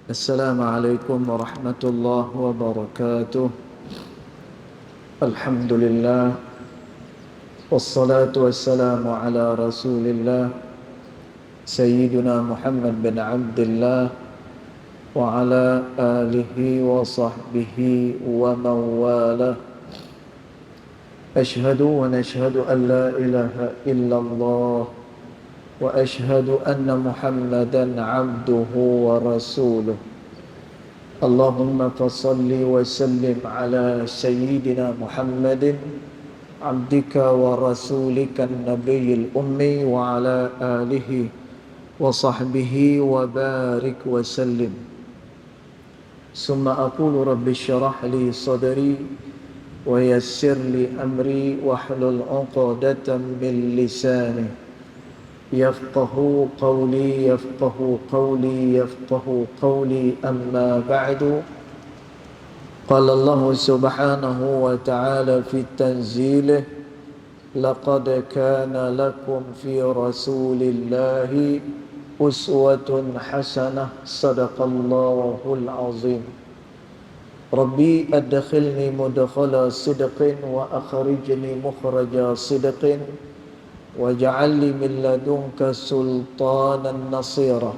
Assalamualaikum warahmatullahi wabarakatuh. Alhamdulillah. Wassalatu wassalamu ala rasulillah Sayyidina Muhammad bin Abdullah wa ala alihi wa sahbihi wa mawalah. Ashhadu wa nashhadu an la ilaha illallah wa ashhadu anna Muhammadan abduhu wa rasuluh. Allahumma fasalli wa sallim ala Sayyidina Muhammadin abdika wa rasulika nabiyil ummi wa ala alihi wa sahbihi wa barik wa sallim. Summa aqulu rabbi syrah li sadri wa yassir li amri wahlul 'uqdatam min lisani yafqahu qawli amma ba'du. Qala Allah subhanahu wa ta'ala fi tanzilih laqad kana lakum fi rasulillahi uswatun hasanah. Sadaqallahul azim. Rabbi adkhilni mudkhala sidqin wa akhrijni mukhraja sidqin waj'al li min ladunka sultanan nasira.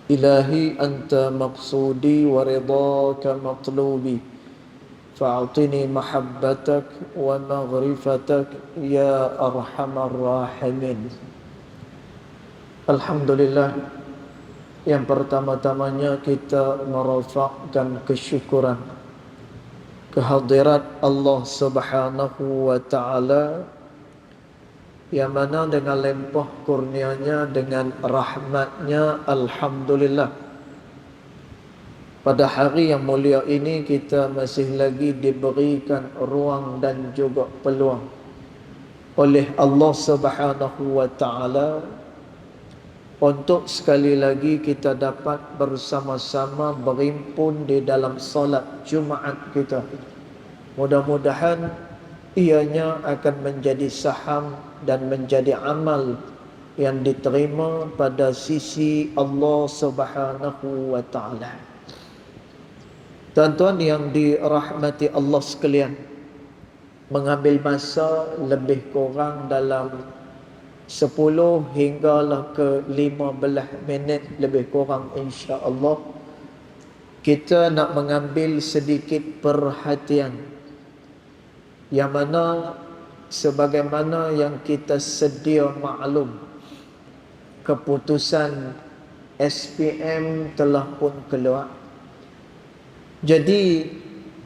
Ilahi anta maqsudi wa ridaka matlubi fa'atini mahabbatak wa maghrifatak ya arhamar rahimin. Alhamdulillah, yang pertama-tamanya kita merafakkan kesyukuran kehadirat Allah Subhanahu wa ta'ala, yang mana dengan limpah kurnianya, dengan rahmatnya, alhamdulillah, pada hari yang mulia ini kita masih lagi diberikan ruang dan juga peluang oleh Allah Subhanahu wa ta'ala untuk sekali lagi kita dapat bersama-sama berhimpun di dalam solat Jumaat kita. Mudah-mudahan ianya akan menjadi saham dan menjadi amal yang diterima pada sisi Allah Subhanahu wa ta'ala. Tuan-tuan yang dirahmati Allah sekalian, mengambil masa lebih kurang dalam 10 hinggalah ke 15 minit lebih kurang, insya-Allah kita nak mengambil sedikit perhatian, yang mana sebagaimana yang kita sedia maklum, keputusan SPM telah pun keluar. Jadi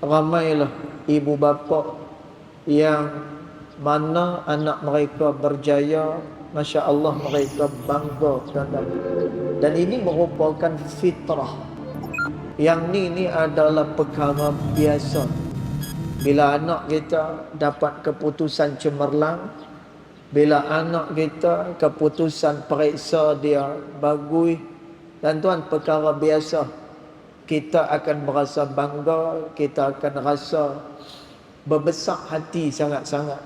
ramailah ibu bapa yang mana anak mereka berjaya, Masya Allah, mereka bangga. Dan ini merupakan fitrah. Yang ni adalah perkara biasa. Bila anak kita dapat keputusan cemerlang, bila anak kita keputusan periksa dia bagus, dan tuan, perkara biasa, kita akan merasa bangga, kita akan rasa berbesar hati sangat-sangat.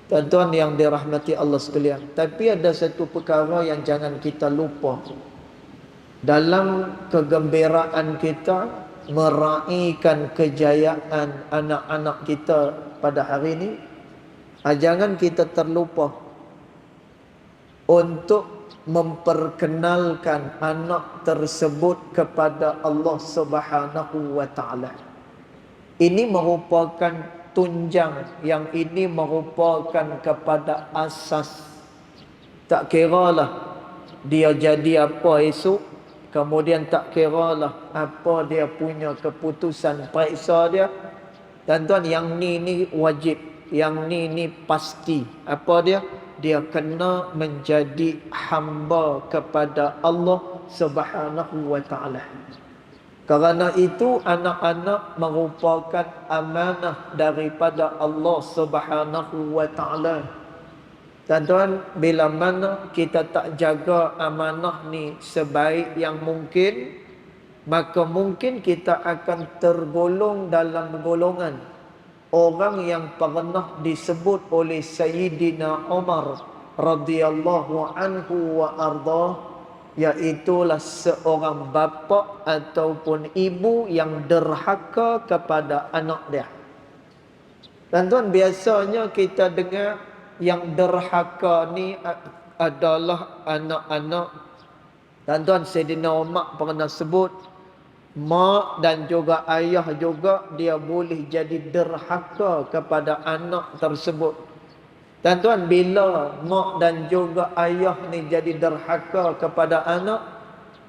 Tuan-tuan yang dirahmati Allah sekalian, tapi ada satu perkara yang jangan kita lupa dalam kegembiraan kita meraihkan kejayaan anak-anak kita pada hari ini. Jangan kita terlupa untuk memperkenalkan anak tersebut kepada Allah Subhanahu wa ta'ala. Ini merupakan tunjang, yang ini merupakan kepada asas. Tak kiralah dia jadi apa esok, kemudian tak kiralah apa dia punya keputusan periksa dia. Dan tuan, yang ni wajib, yang ni pasti. Apa dia? Dia kena menjadi hamba kepada Allah Subhanahu wa ta'ala. Kerana itu anak-anak merupakan amanah daripada Allah Subhanahu wa ta'ala. Tuan-tuan, bila mana kita tak jaga amanah ni sebaik yang mungkin, maka mungkin kita akan tergolong dalam golongan orang yang pernah disebut oleh Sayyidina Umar radhiyallahu anhu wa ardah Iaitulah seorang bapa ataupun ibu yang derhaka kepada anak dia. Tuan-tuan, biasanya kita dengar yang derhaka ni adalah anak-anak. Tuan-tuan, Sayyidina Umar pernah sebut, mak dan juga ayah juga dia boleh jadi derhaka kepada anak tersebut. Tuan-tuan, bila mak dan juga ayah ni jadi derhaka kepada anak,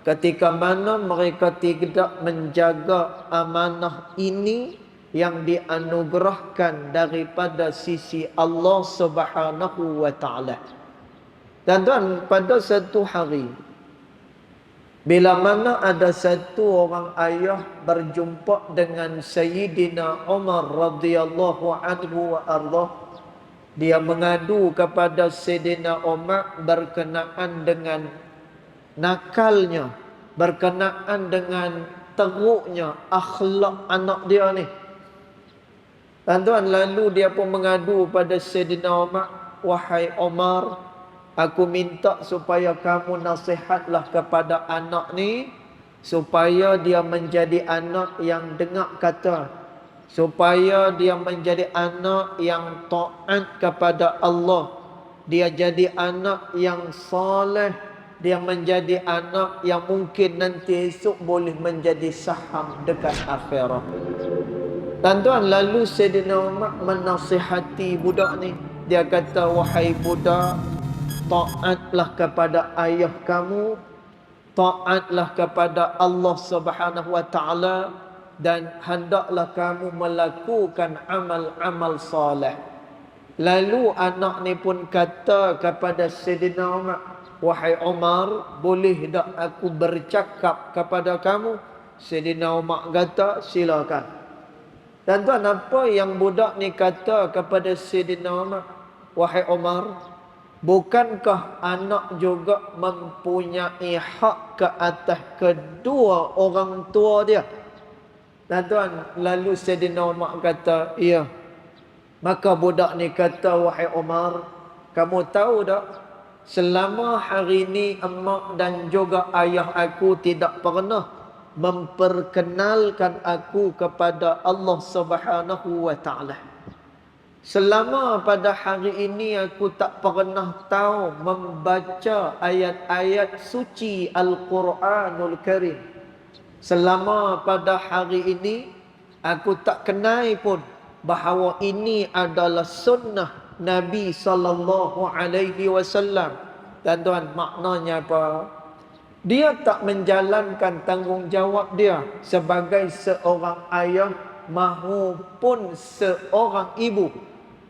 ketika mana mereka tidak menjaga amanah ini yang dianugerahkan daripada sisi Allah Subhanahu wa taala. Tuan-tuan, pada satu hari bila mana ada satu orang ayah berjumpa dengan Sayyidina Umar radhiyallahu anhu wa ardah, dia mengadu kepada Sayyidina Umar berkenaan dengan nakalnya, berkenaan dengan teruknya akhlak anak dia ni. Tuan-tuan, lalu dia pun mengadu pada Sayyidina Umar, wahai Umar, aku minta supaya kamu nasihatlah kepada anak ni supaya dia menjadi anak yang dengar kata, supaya dia menjadi anak yang taat kepada Allah, dia jadi anak yang soleh, dia menjadi anak yang mungkin nanti esok boleh menjadi saham dekat akhirat. Tuan-tuan, lalu Sayyidina Umar menasihati budak ni. Dia kata, wahai budak, taatlah kepada ayah kamu, taatlah kepada Allah Subhanahu wa taala, dan hendaklah kamu melakukan amal-amal soleh. Lalu anak ni pun kata kepada Sayyidina Umar, wahai Umar, boleh tak aku bercakap kepada kamu? Sayyidina Umar kata, silakan. Tuan-tuan, apa yang budak ni kata kepada Sayyidina Umar? Wahai Umar, bukankah anak juga mempunyai hak ke atas kedua orang tua dia? Tuan-tuan, lalu Sayyidina Umar kata, iya. Maka budak ni kata, wahai Umar, kamu tahu tak, selama hari ini emak dan juga ayah aku tidak pernah memperkenalkan aku kepada Allah Subhanahu wa taala. Selama pada hari ini aku tak pernah tahu membaca ayat-ayat suci Al-Quranul Karim. Selama pada hari ini aku tak kenal pun bahawa ini adalah sunnah Nabi sallallahu alaihi wasallam. Tuan-tuan, maknanya apa? Dia tak menjalankan tanggungjawab dia sebagai seorang ayah mahupun seorang ibu.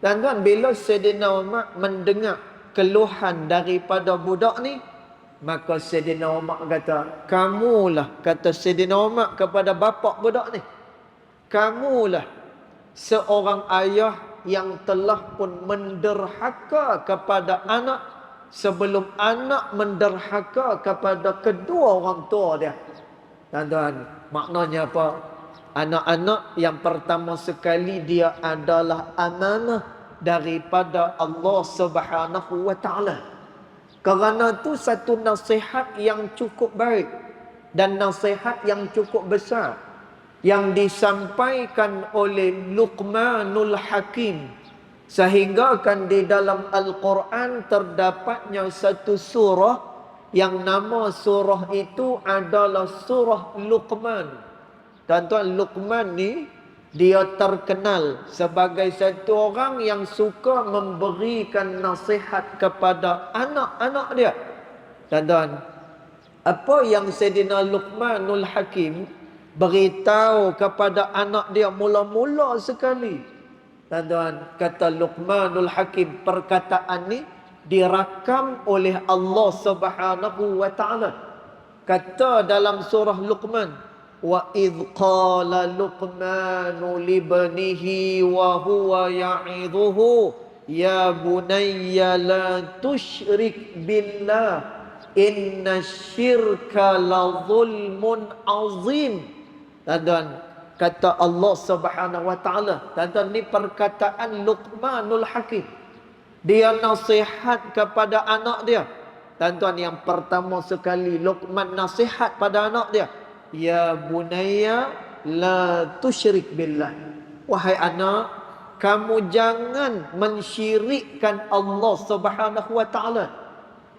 Tuan-tuan, bila Sayyidina Umar mendengar keluhan daripada budak ni, maka Sayyidina Umar kata, kamulah, kata Sayyidina Umar kepada bapa budak ni, kamulah seorang ayah yang telah pun menderhaka kepada anak sebelum anak menderhaka kepada kedua orang tua dia. Tuan-tuan, maknanya apa? Anak-anak yang pertama sekali dia adalah amanah daripada Allah Subhanahu wa taala. Kerana itu satu nasihat yang cukup baik dan nasihat yang cukup besar yang disampaikan oleh Luqmanul Hakim, sehingga kan di dalam Al-Quran terdapatnya satu surah yang nama surah itu adalah surah Luqman. Tuan-tuan, Luqman ni dia terkenal sebagai satu orang yang suka memberikan nasihat kepada anak-anak dia. Tuan-tuan, apa yang Sayyidina Luqmanul Hakim beritahu kepada anak dia mula-mula sekali? Tuan-tuan, kata Luqmanul Hakim, perkataan ni dirakam oleh Allah Subhanahu wa taala. Kata dalam surah Luqman, wa idh qala Luqmanu libnihi wa huwa ya'idhuhu ya bunayya la tusyrik billah inna syirka la zulmun azim. Tuan-tuan, kata Allah Subhanahu wa taala. Tuan-tuan, ni perkataan Luqmanul Hakim. Dia nasihat kepada anak dia. Tuan-tuan, yang pertama sekali Luqman nasihat pada anak dia, ya bunayya la tusyrik billah. Wahai anak, kamu jangan mensyirikkan Allah Subhanahu wa taala.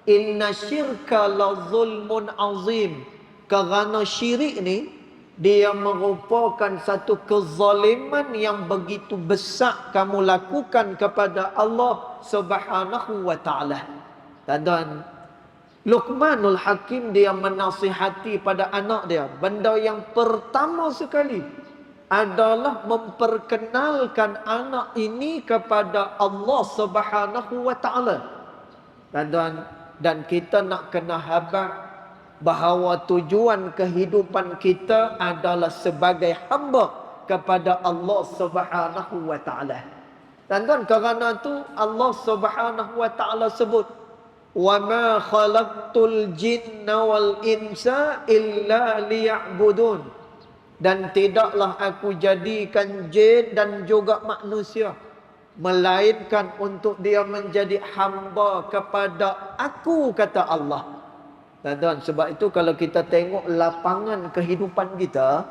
Inna syirka la zulmun azim. Kerana syirik ni dia merupakan satu kezaliman yang begitu besar kamu lakukan kepada Allah Subhanahu wa taala. Tuan-tuan, Luqmanul Hakim dia menasihati pada anak dia. Benda yang pertama sekali adalah memperkenalkan anak ini kepada Allah Subhanahu wa taala. Tuan-tuan, dan kita nak kena habaq bahawa tujuan kehidupan kita adalah sebagai hamba kepada Allah Subhanahu wa taala. Tuan-tuan, kerana tu Allah Subhanahu wa taala sebut, wa ma khalaqtul jinna wal insa illa liya'budun. Dan tidaklah aku jadikan jin dan juga manusia melainkan untuk dia menjadi hamba kepada aku, kata Allah. Tuan-tuan, sebab itu kalau kita tengok lapangan kehidupan kita,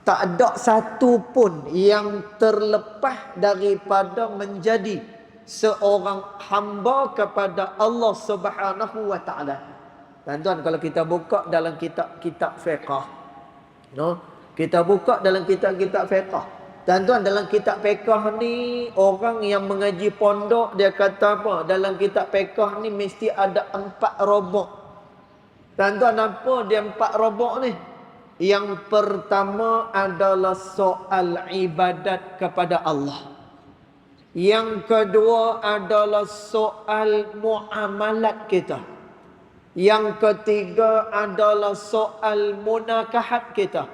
tak ada satu pun yang terlepas daripada menjadi seorang hamba kepada Allah Subhanahu wa taala. Tuan-tuan, kalau kita buka dalam kitab-kitab fiqh, kita buka dalam kitab-kitab fiqh. Tuan-tuan, dalam kitab fiqh ni, orang yang mengaji pondok dia kata apa? Dalam kitab fiqh ni mesti ada 4 robok. Tuan-tuan, apa dia 4 robok ni? Yang pertama adalah soal ibadat kepada Allah. Yang kedua adalah soal muamalat kita. Yang ketiga adalah soal munakahat kita.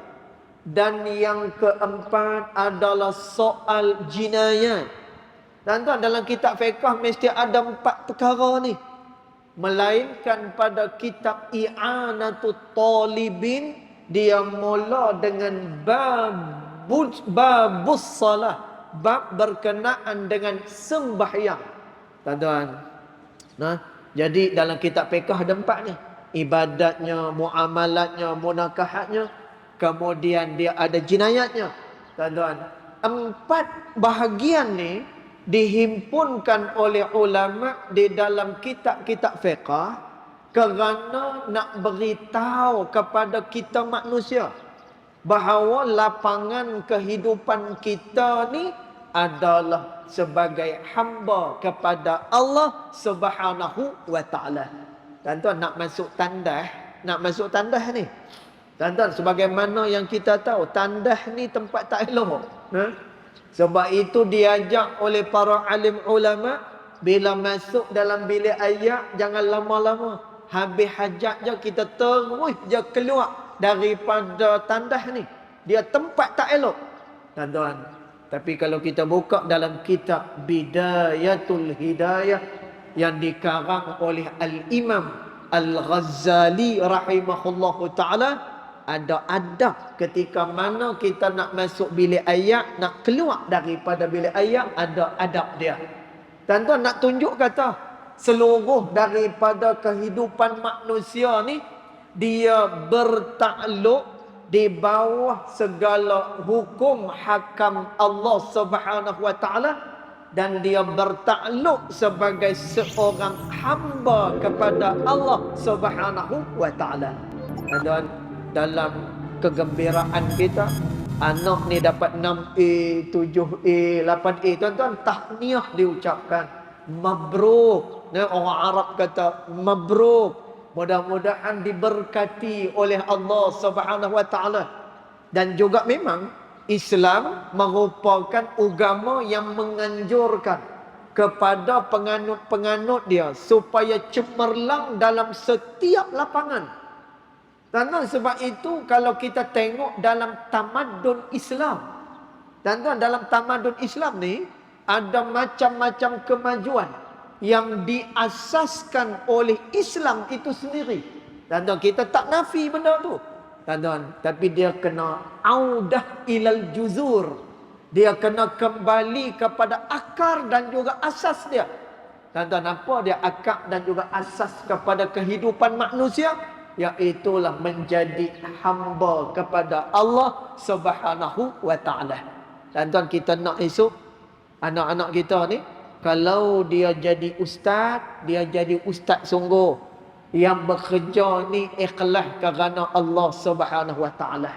Dan yang keempat adalah soal jinayat. Tuan-tuan, dalam kitab fiqh mesti ada 4 perkara ni. Melainkan pada kitab I'anatut Talibin, dia mula dengan babus salah, bab berkenaan dengan sembahyang. Tuan-tuan, jadi dalam kitab fiqh ada 4 ni. Ibadatnya, muamalatnya, munakahatnya, kemudian dia ada jinayatnya. Tuan-tuan, 4 bahagian ni dihimpunkan oleh ulama di dalam kitab-kitab fiqh kerana nak beritahu kepada kita manusia bahawa lapangan kehidupan kita ni adalah sebagai hamba kepada Allah Subhanahu wa taala. Tuan-tuan, nak masuk tandas ni. Tuan-tuan, sebagaimana yang kita tahu, tandas ni tempat tak elok. Sebab itu diajak oleh para alim ulama, bila masuk dalam bilik ayak jangan lama-lama. Habis hajat je kita terus je keluar daripada tandas ni. Dia tempat tak elok. Tuan-tuan, tapi kalau kita buka dalam kitab Bidayatul Hidayah yang dikarang oleh Al-Imam Al-Ghazali rahimahullahu ta'ala, ada adab ketika mana kita nak masuk bilik ayak, nak keluar daripada bilik ayak, ada adab dia. Tuan-tuan, nak tunjuk kata seluruh daripada kehidupan manusia ni dia bertakluk di bawah segala hukum hakam Allah Subhanahu wa taala, dan dia bertakluk sebagai seorang hamba kepada Allah Subhanahu wa taala. Tuan-tuan, dalam kegembiraan kita, anak ni dapat 6A, 7A, 8A, tuan-tuan, tahniah diucapkan. Mabruk. Orang Arab kata mabruk. Mudah-mudahan diberkati oleh Allah Subhanahu wa taala. Dan juga memang Islam merupakan agama yang menganjurkan kepada penganut-penganut dia supaya cemerlang dalam setiap lapangan. Tuan-tuan, sebab itu kalau kita tengok dalam tamadun Islam, tuan-tuan, dalam tamadun Islam ni ada macam-macam kemajuan yang diasaskan oleh Islam itu sendiri. Tuan-tuan, kita tak nafi benda tu, tuan-tuan, tapi dia kena audah ilal juzur. Dia kena kembali kepada akar dan juga asas dia. Tuan-tuan, apa dia akar dan juga asas kepada kehidupan manusia? Iaitulah menjadi hamba kepada Allah Subhanahu wa ta'ala. Tuan-tuan, kita nak esok anak-anak kita ni, kalau dia jadi ustaz, dia jadi ustaz sungguh, yang bekerja ni ikhlas kerana Allah Subhanahu wa ta'ala.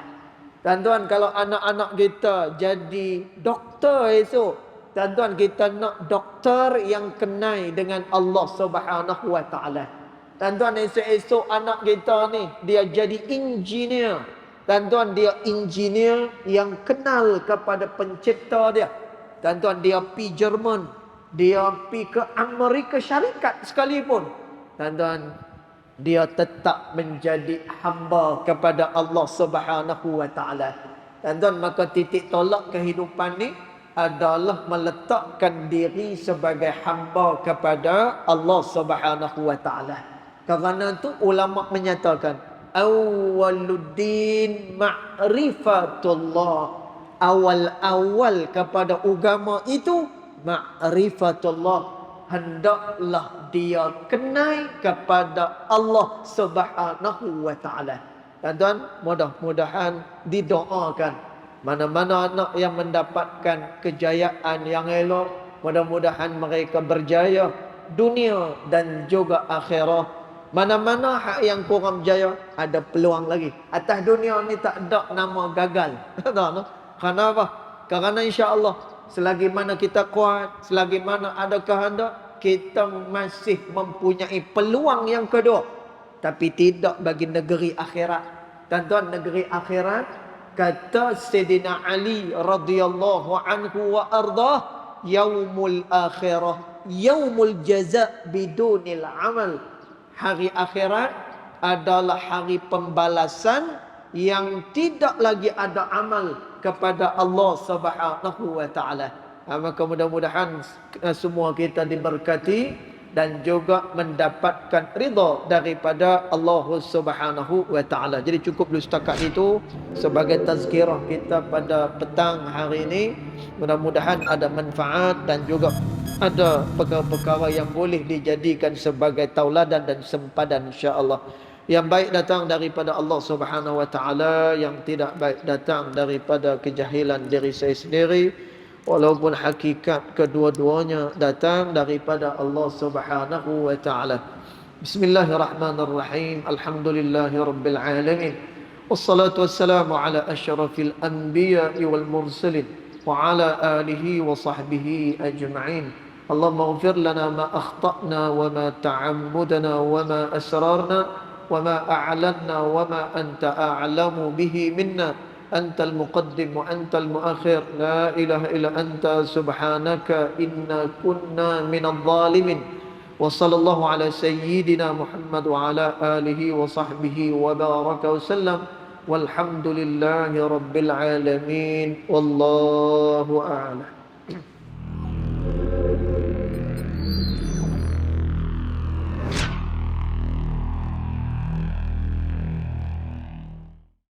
Tuan-tuan, kalau anak-anak kita jadi doktor esok, tuan-tuan, kita nak doktor yang kenal dengan Allah Subhanahu wa ta'ala. Tuan-tuan, esok-esok anak kita ni dia jadi engineer. Tuan-tuan, dia engineer yang kenal kepada pencipta dia. Tuan-tuan, dia pi Jerman, dia pi ke Amerika Syarikat sekalipun, tuan-tuan, dia tetap menjadi hamba kepada Allah Subhanahu wa ta'ala. Tuan-tuan, maka titik tolak kehidupan ni adalah meletakkan diri sebagai hamba kepada Allah Subhanahu wa ta'ala. Kerana itu ulama menyatakan awwaluddin ma'rifatullah. Awal-awal kepada agama itu ma'rifatullah. Hendaklah dia kenal kepada Allah Subhanahu wa ta'ala. Tuan-tuan, mudah-mudahan didoakan mana-mana anak yang mendapatkan kejayaan yang elok, mudah-mudahan mereka berjaya dunia dan juga akhirat. Mana-mana hak yang kurang berjaya, ada peluang lagi. Atas dunia ni tak ada nama gagal. Kenapa? Kerana insya-Allah selagi mana kita kuat, selagi mana ada kehendak, kita masih mempunyai peluang yang kedua. Tapi tidak bagi negeri akhirat. Tuan-tuan, negeri akhirat, kata Sayyidina Ali radhiyallahu anhu wa ardah, yaumul akhirah yaumul jaza' bidunil amal. Hari akhirat adalah hari pembalasan yang tidak lagi ada amal kepada Allah Subhanahu wa ta'ala. Maka mudah-mudahan semua kita diberkati dan juga mendapatkan ridha daripada Allah Subhanahu wa ta'ala. Jadi cukup dulu setakat itu sebagai tazkirah kita pada petang hari ini. Mudah-mudahan ada manfaat dan juga ada perkara-perkara yang boleh dijadikan sebagai tauladan dan sempadan, insya-Allah. Yang baik datang daripada Allah Subhanahu wa ta'ala, yang tidak baik datang daripada kejahilan diri saya sendiri. Walaupun hakikat kedua-duanya datang daripada Allah Subhanahu wa ta'ala. Bismillahirrahmanirrahim. Alhamdulillahirabbil alamin. Wassalatu wassalamu ala asyrafil anbiya'i wal mursalin wa ala alihi wa sahbihi ajma'in. Allahumma ighfir lana ma akhta'na wa ma ta'ammudna wa ma asrarna wa ma a'lanna wa ma anta a'lamu bihi minna. Antal muqaddim wa antal muakhir. La ilaha illa anta subhanaka inna kunna minadh dhalimin. Wa sallallahu ala sayyidina Muhammad wa ala alihi wa sahbihi wa baraka wa sallam. Walhamdulillahi rabbil alamin. Wallahu a'lam.